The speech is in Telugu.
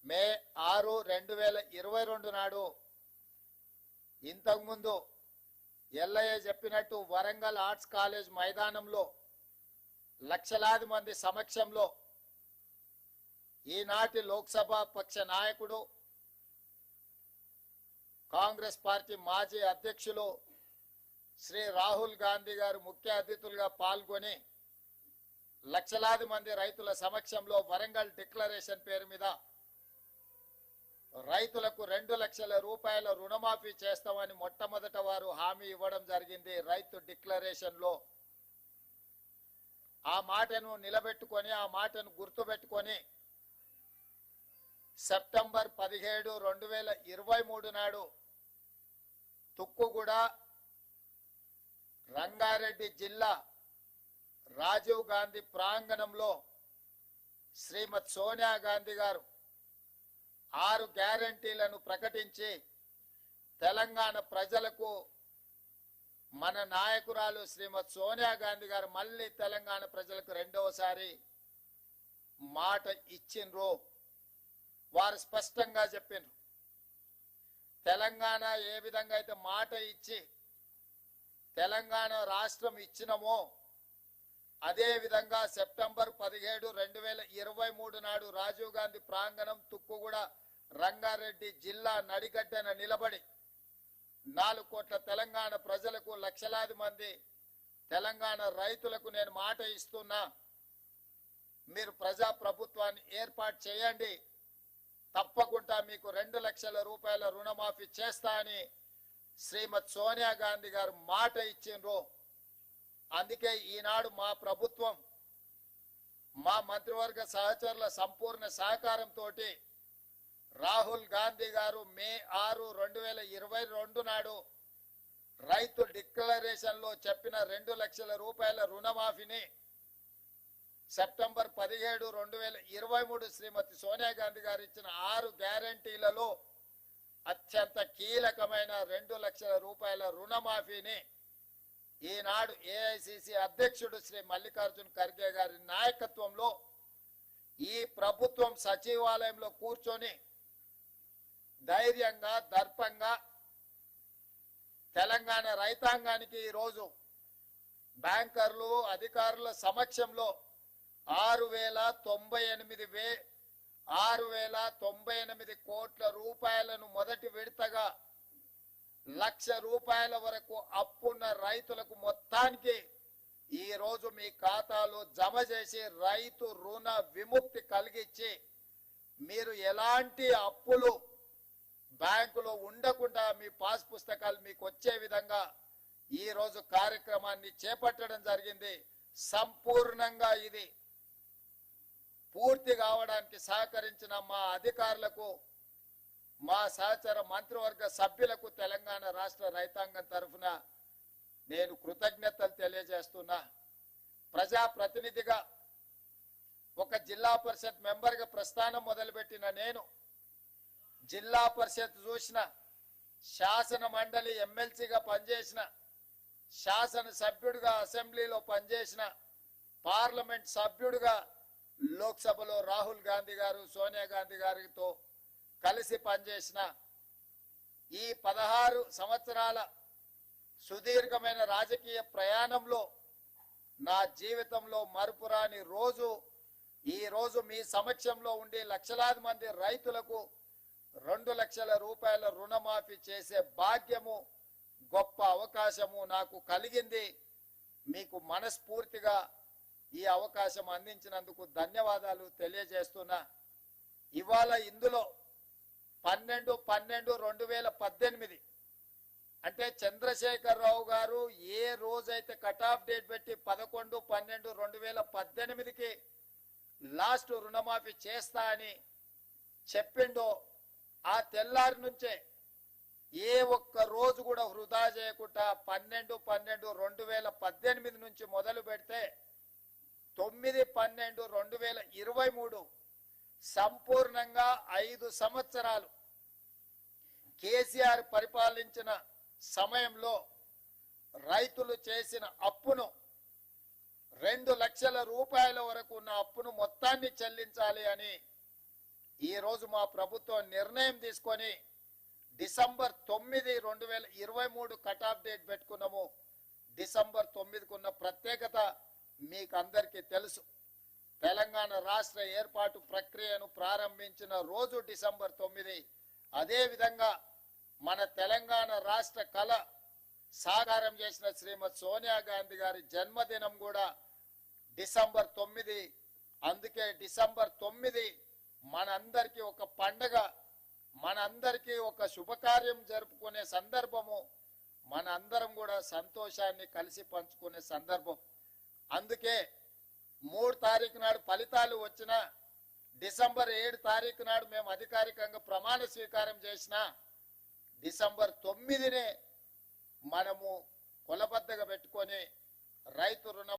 మే 6, 2022 నాడు ఇంతకుముందు ఎల్లయ్య చెప్పినట్టు వరంగల్ ఆర్ట్స్ కాలేజ్ మైదానంలో లక్షలాది మంది సమక్షంలో ఈనాటి లోక్సభ పక్ష నాయకుడు కాంగ్రెస్ పార్టీ మాజీ అధ్యక్షులు శ్రీ రాహుల్ గాంధీ గారు ముఖ్య అతిథులుగా పాల్గొని లక్షలాది మంది రైతుల సమక్షంలో వరంగల్ డిక్లరేషన్ పేరు మీద రైతులకు 2 లక్షల రూపాయల రుణమాఫీ చేస్తామని మొట్టమొదట వారు హామీ ఇవ్వడం జరిగింది. రైతు డిక్లరేషన్ లో ఆ మాటను నిలబెట్టుకొని ఆ మాటను గుర్తుపెట్టుకొని సెప్టెంబర్ 17, 2023 నాడు తుక్కుగూడ రంగారెడ్డి జిల్లా రాజీవ్ గాంధీ ప్రాంగణంలో శ్రీమతి సోనియా గాంధీ గారు 6 గ్యారంటీలను ప్రకటించి తెలంగాణ ప్రజలకు మన నాయకురాలు శ్రీమతి సోనియా గాంధీ గారు మళ్ళీ తెలంగాణ ప్రజలకు రెండవసారి మాట ఇచ్చిండ్రు. వారు స్పష్టంగా చెప్పినారు, తెలంగాణ ఏ విధంగా అయితే మాట ఇచ్చి తెలంగాణ రాష్ట్రం ఇచ్చినమో అదే విధంగా సెప్టెంబర్ 17, 2023 నాడు రాజీవ్ గాంధీ ప్రాంగణం తుక్కుగూడ రంగారెడ్డి జిల్లా నడిగడ్డన నిలబడి 4 కోట్ల తెలంగాణ ప్రజలకు లక్షలాది మంది తెలంగాణ రైతులకు నేను మాట ఇస్తున్నా, మీరు ప్రజా ప్రభుత్వాన్ని ఏర్పాటు చేయండి, తప్పకుండా మీకు 2 లక్షల రూపాయల రుణమాఫీ చేస్తా అని శ్రీమతి సోనియా గాంధీ గారు మాట ఇచ్చిండ్రు. అందుకే ఈనాడు మా ప్రభుత్వం మా మంత్రివర్గ సహచరుల సంపూర్ణ సహకారంతో రాహుల్ గాంధీ గారు మే 6, 2022 నాడు రైతు డిక్లరేషన్ లో చెప్పిన 2 లక్షల రూపాయల రుణమాఫీని సెప్టెంబర్ 17, 2023 శ్రీమతి సోనియా గాంధీ గారు ఇచ్చిన 6 గ్యారంటీలలో అత్యంత కీలకమైన 2 లక్షల రూపాయల రుణమాఫీని ఈనాడు ఏఐసిసి అధ్యక్షుడు శ్రీ మల్లికార్జున్ ఖర్గే గారి నాయకత్వంలో ఈ ప్రభుత్వం సచివాలయంలో కూర్చొని ధైర్యంగా దర్పంగా తెలంగాణ రైతాంగానికి ఈరోజు బ్యాంకర్లు అధికారుల సమక్షంలో 6,098 కోట్ల రూపాయలను మొదటి విడతగా 1,00,000 రూపాయల వరకు అప్పున్న రైతులకు మొత్తానికి ఈ రోజు మీ ఖాతాలో జమ చేసి రైతు రుణ విముక్తి కలిగించి మీరు ఎలాంటి అప్పులు బ్యాంకులో ఉండకుండా మీ పాస్ పుస్తకాలు మీకు వచ్చే విధంగా ఈ రోజు కార్యక్రమాన్ని చేపట్టడం జరిగింది. సంపూర్ణంగా ఇది పూర్తి కావడానికి సహకరించిన మా అధికారులకు, మా సహచర మంత్రివర్గ సభ్యులకు తెలంగాణ రాష్ట్ర రైతాంగం తరఫున నేను కృతజ్ఞతలు తెలియజేస్తున్నా. ప్రజాప్రతినిధిగా ఒక జిల్లా పరిషత్ మెంబర్గా ప్రస్థానం మొదలుపెట్టిన నేను జిల్లా పరిషత్ చూసిన, శాసన మండలి ఎమ్మెల్సీగా పనిచేసిన, శాసన సభ్యుడిగా అసెంబ్లీలో పనిచేసిన, పార్లమెంట్ సభ్యుడిగా లోక్సభలో రాహుల్ గాంధీ గారు సోనియా గాంధీ గారితో కలిసి పనిచేసిన ఈ 16 సంవత్సరాల సుదీర్ఘమైన రాజకీయ ప్రయాణంలో నా జీవితంలో మరుపురాని రోజు ఈ రోజు మీ సమక్షంలో ఉండి లక్షలాది మంది రైతులకు 2 లక్షల రూపాయల రుణమాఫీ చేసే భాగ్యము, గొప్ప అవకాశము నాకు కలిగింది. మీకు మనస్ఫూర్తిగా ఈ అవకాశం అందించినందుకు ధన్యవాదాలు తెలియజేస్తున్నా. ఇవాళ ఇందులో 12/12/2018 అంటే చంద్రశేఖరరావు గారు ఏ రోజైతే కట్ ఆఫ్ డేట్ పెట్టి 11/12/2018కి లాస్ట్ రుణమాఫీ చేస్తా అని చెప్పిండో ఆ తెల్లారి నుంచే ఏ ఒక్క రోజు కూడా వృధా చేయకుండా 12/12/2018 నుంచి మొదలు పెడితే 9/12/2023 సంపూర్ణంగా 5 సంవత్సరాలు కేసీఆర్ పరిపాలించిన సమయంలో రైతులు చేసిన అప్పును 2 లక్షల రూపాయల వరకు ఉన్న అప్పును మొత్తాన్ని చెల్లించాలి అని ఈ రోజు మా ప్రభుత్వం నిర్ణయం తీసుకొని డిసెంబర్ 9, 2023 కట్ ఆఫ్ డేట్ పెట్టుకున్నాము. డిసెంబర్ 9కు ఉన్న ప్రత్యేకత మీకు అందరికీ తెలుసు. తెలంగాణ రాష్ట్ర ఏర్పాటు ప్రక్రియను ప్రారంభించిన రోజు డిసెంబర్ 9. అదే విధంగా మన తెలంగాణ రాష్ట్ర కళ సాకారం చేసిన శ్రీమతి సోనియా గాంధీ గారి జన్మదినం కూడా డిసెంబర్ 9. అందుకే డిసెంబర్ 9 మనందరికీ ఒక పండగ, మనందరికీ ఒక శుభకార్యం జరుపుకునే సందర్భము, మన అందరం కూడా సంతోషాన్ని కలిసి పంచుకునే సందర్భం. అందుకే 3 తారీఖు నాడు ఫలితాలు వచ్చిన డిసెంబర్ 7 తారీఖు నాడు మేము అధికారికంగా ప్రమాణ స్వీకారం చేసిన డిసెంబర్ 9నే మనము కొలబద్దగా పెట్టుకొని రైతు రుణం